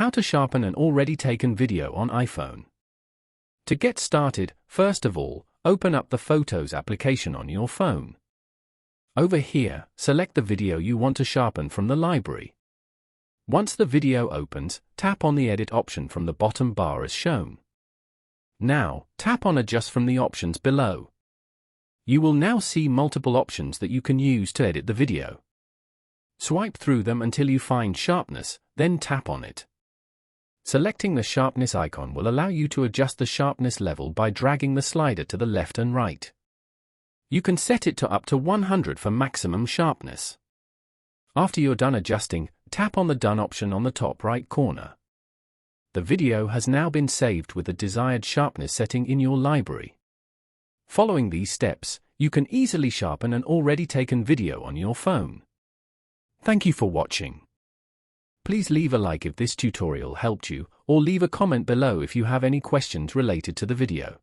How to sharpen an already taken video on iPhone. To get started, first of all, open up the Photos application on your phone. Over here, select the video you want to sharpen from the library. Once the video opens, tap on the Edit option from the bottom bar as shown. Now, tap on Adjust from the options below. You will now see multiple options that you can use to edit the video. Swipe through them until you find Sharpness, then tap on it. Selecting the Sharpness icon will allow you to adjust the sharpness level by dragging the slider to the left and right. You can set it to up to 100 for maximum sharpness. After you're done adjusting, tap on the Done option on the top right corner. The video has now been saved with the desired sharpness setting in your library. Following these steps, you can easily sharpen an already taken video on your phone. Thank you for watching. Please leave a like if this tutorial helped you, or leave a comment below if you have any questions related to the video.